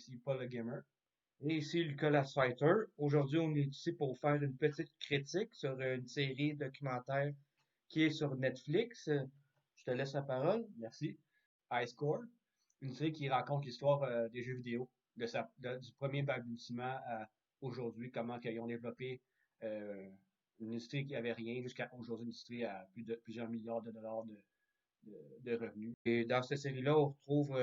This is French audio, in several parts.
ici Paul le Gamer. Et ici Lucas Last Fighter. Aujourd'hui, on est ici pour faire une petite critique sur une série documentaire qui est sur Netflix. Je te laisse la parole. Merci. High Score, une série qui raconte l'histoire des jeux vidéo, du premier balbutiement à aujourd'hui, comment ils ont développé euh, une industrie qui avait rien jusqu'à aujourd'hui, une industrie à plusieurs milliards de dollars de revenus. Et dans cette série-là, on retrouve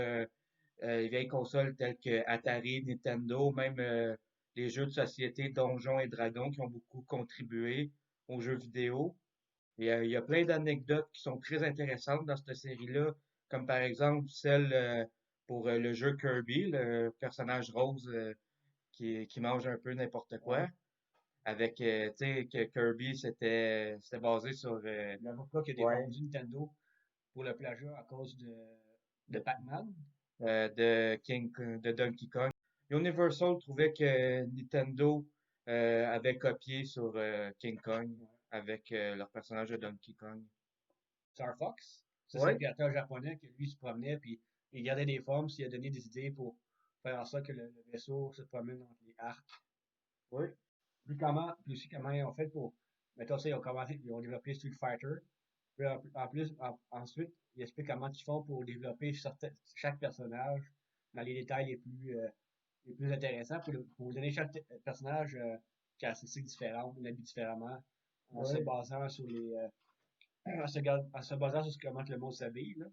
les vieilles consoles telles que Atari, Nintendo, même les jeux de société Donjons et Dragons qui ont beaucoup contribué aux jeux vidéo. Et il y a plein d'anecdotes qui sont très intéressantes dans cette série-là, comme par exemple celle pour le jeu Kirby, le personnage rose qui mange un peu n'importe Ouais. quoi. Avec, tu sais, que Kirby, c'était basé sur... L'avocat qui a ouais. défendu Nintendo pour le plagiat à cause de Pac-Man. De Donkey Kong. Universal trouvait que Nintendo avait copié sur King Kong Ouais. avec leur personnage de Donkey Kong. Star Fox, ça c'est un Ouais, créateur japonais qui lui se promenait puis il gardait des formes, puis il a donné des idées pour faire en sorte que le vaisseau se promène entre les arcs. ouais, Puis aussi comment ils ont fait pour, mettons ça, ils ont développé Street Fighter. Puis en plus, ensuite, il explique comment ils font pour développer chaque personnage dans les détails les plus intéressants pour donner chaque personnage qui a caractéristiques différentes, une habit différemment, en se ouais. basant sur en se basant sur comment que le monde s'habille, là.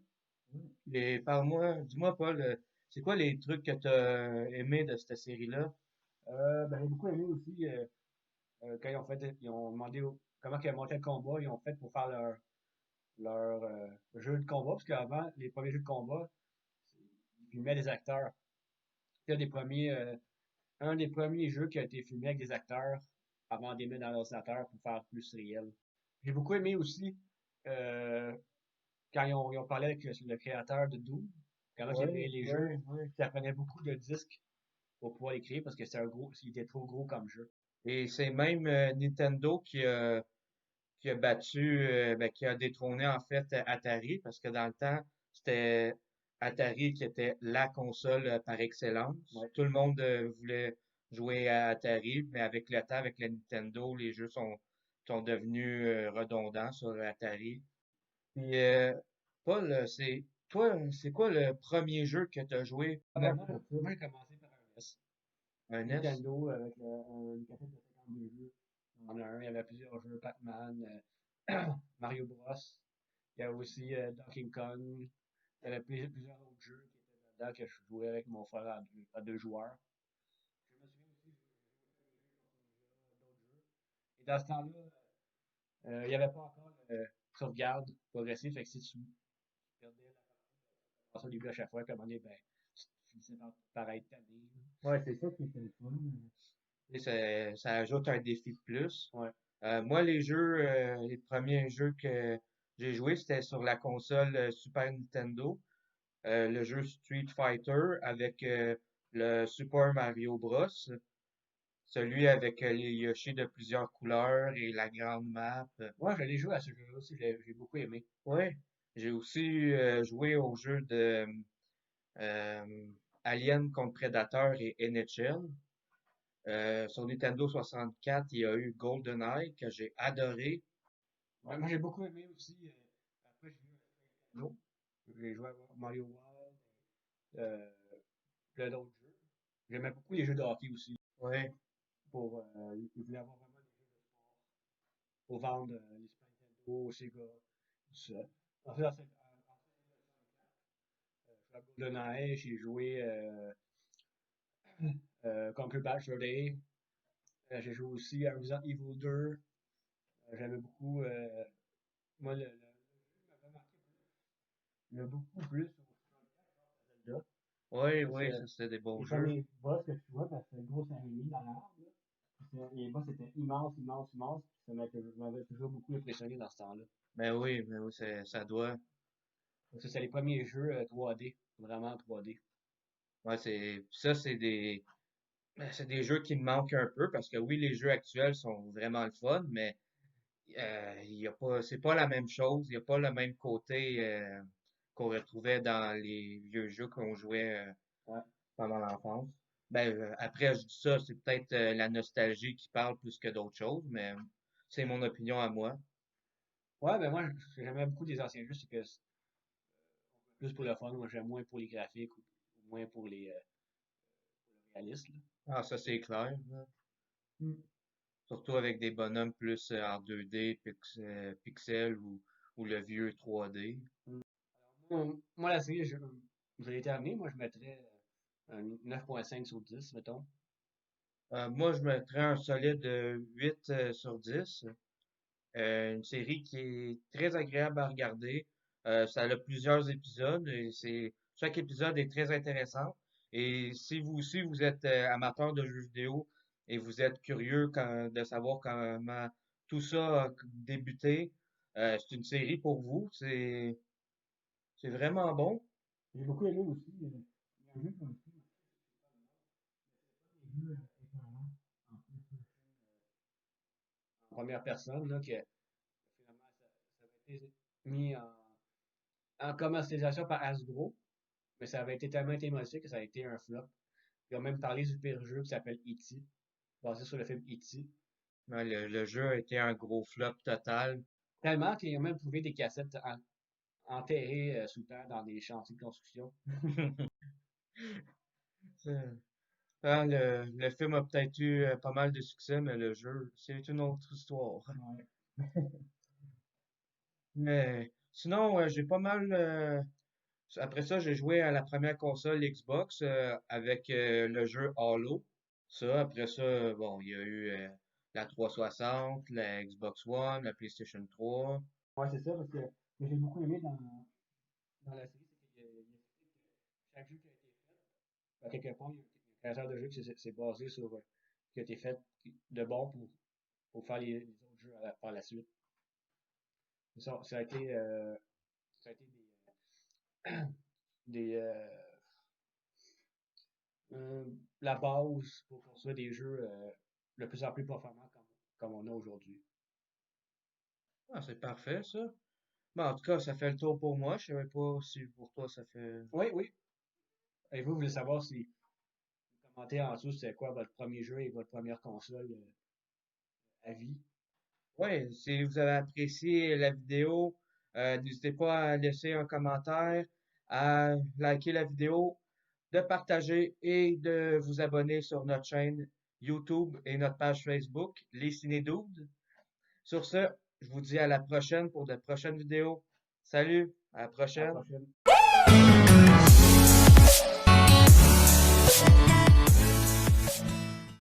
Et parle-moi, dis-moi, Paul, c'est quoi les trucs que tu as aimé de cette série-là? Ben, j'ai beaucoup aimé aussi quand ils ont demandé comment ils montaient le combat, ils ont fait pour faire leur jeu de combat, parce qu'avant, les premiers jeux de combat, ils filmaient des acteurs. C'était un des premiers jeux qui a été filmé avec des acteurs avant de les mettre dans l'ordinateur pour faire plus réel. J'ai beaucoup aimé aussi euh, quand ils ont parlé avec le créateur de Doom, comment il créait Ouais, les jeux, ouais, ouais. ça prenait beaucoup de disques pour pouvoir les créer parce que il était trop gros comme jeu. Et c'est même Nintendo qui a battu, qui a détrôné en fait Atari, parce que dans le temps, c'était Atari qui était la console par excellence. Ouais. Tout le monde voulait jouer à Atari, mais avec le temps, avec la Nintendo, les jeux sont devenus redondants sur Atari. Puis, Paul, c'est quoi le premier jeu que tu as joué? Ah ben, moi, j'ai commencé par un NES. Un NES? Nintendo avec une cassette de 52 jeux. Il y en a un, il y avait plusieurs jeux, Pac-Man, Mario Bros. Il y a aussi Donkey Kong. Il y avait plusieurs autres jeux qui étaient là-dedans que je jouais avec mon frère à deux joueurs. Je me souviens aussi, j'ai joué d'autres jeux. Et dans ce temps-là, il n'y avait pas encore de sauvegarde progressive, fait que si tu perdais la partie au début à chaque fois, comme on est, ben, tu finissais par être tanné. Ouais, c'est ça qui était le fun. Et ça ajoute un défi de plus. Ouais. Moi, les premiers jeux que j'ai joués, c'était sur la console Super Nintendo, le jeu Street Fighter avec le Super Mario Bros, celui avec les Yoshi de plusieurs couleurs et la grande map. Moi, j'allais jouer à ce jeu-là aussi, j'ai beaucoup aimé. Ouais, j'ai aussi joué au jeu de euh, Alien contre Predator et NHL. Sur Nintendo 64, il y a eu GoldenEye que j'ai adoré. Ouais, moi, j'ai beaucoup aimé aussi. Après, j'ai joué à Nintendo. J'ai joué à Mario World, euh, plein d'autres jeux. J'aimais beaucoup les jeux de hockey aussi. Ouais. Ils voulaient avoir vraiment des jeux de sport pour vendre les Super Nintendo, Sega, tout ça. En fait, j'ai joué à GoldenEye, j'ai joué Conquer Bad Fur Day. J'ai joué aussi à Resident Evil 2. J'aimais beaucoup. Moi, le jeu m'a vraiment marqué beaucoup plus au 64 Zelda. Oui, Parce oui, que ça c'était des bons les jeux. premiers boss que tu vois, parce que c'était une grosse araignée dans l'arbre, là. Les boss étaient immenses, immenses, immenses. Puis ça m'avait toujours beaucoup impressionné dans ce temps-là. Mais oui, ça doit. Ça, c'est les premiers jeux 3D, vraiment 3D. Ouais, c'est des jeux qui me manquent un peu parce que oui, les jeux actuels sont vraiment le fun, mais il y a pas, c'est pas la même chose. Il n'y a pas le même côté qu'on retrouvait dans les vieux jeux qu'on jouait Ouais. pendant l'enfance. Ben, après, je dis ça, c'est peut-être la nostalgie qui parle plus que d'autres choses, mais c'est mon opinion à moi. Ouais, ben moi, j'aimais beaucoup les anciens jeux, c'est que c'est plus pour le fun. Moi, j'aime moins pour les graphiques ou moins pour le réalisme, là. Ah, ça, c'est clair, là. Surtout avec des bonhommes plus en 2D, pixels ou le vieux 3D. Moi, la série, je l'ai terminée. Moi, je mettrais un 9,5 sur 10, mettons. Moi, je mettrais un solide 8 sur 10. Une série qui est très agréable à regarder. Ça a plusieurs épisodes et chaque épisode est très intéressant. Et si vous aussi vous êtes amateur de jeux vidéo et vous êtes curieux de savoir comment tout ça a débuté, c'est une série pour vous. C'est vraiment bon. J'ai beaucoup aimé aussi. Il y a un jeu qui m'a aussi des jeux éclairants en première personne, là, que finalement, ça avait été mis en commercialisation par Hasbro, mais ça avait été tellement émotif que ça a été un flop. Ils ont même parlé du pire jeu qui s'appelle E.T., basé sur le film E.T. Ouais, le jeu a été un gros flop total. Tellement qu'ils ont même trouvé des cassettes enterrées sous terre dans des chantiers de construction. Ah, le film a peut-être eu pas mal de succès, mais le jeu, c'est une autre histoire. Ouais. Mais sinon, j'ai pas mal. Après ça, j'ai joué à la première console Xbox avec le jeu Halo. Ça, après ça, bon, il y a eu la 360, la Xbox One, la PlayStation 3. Ouais, c'est ça, parce que ce que j'ai beaucoup aimé dans la série, c'est qu'il explique que chaque jeu qui a été fait, à quelque part, il y a un créateur de jeu qui s'est basé sur qui a été fait de bon pour faire les autres jeux par la suite. Ça a été, ça a été des, euh, la base pour construire des jeux de plus en plus performants comme on a aujourd'hui. Ah, c'est parfait, ça. Bon, en tout cas, ça fait le tour pour moi. Je savais pas si pour toi ça fait. Oui, oui. Et vous voulez savoir si vous commentez en dessous c'est quoi votre premier jeu et votre première console à vie. Ouais, si vous avez apprécié la vidéo, n'hésitez pas à laisser un commentaire, à liker la vidéo, de partager et de vous abonner sur notre chaîne YouTube et notre page Facebook, Les Ciné-Dudes. Sur ce, je vous dis à la prochaine pour de prochaines vidéos. Salut, à la À la prochaine. prochaine.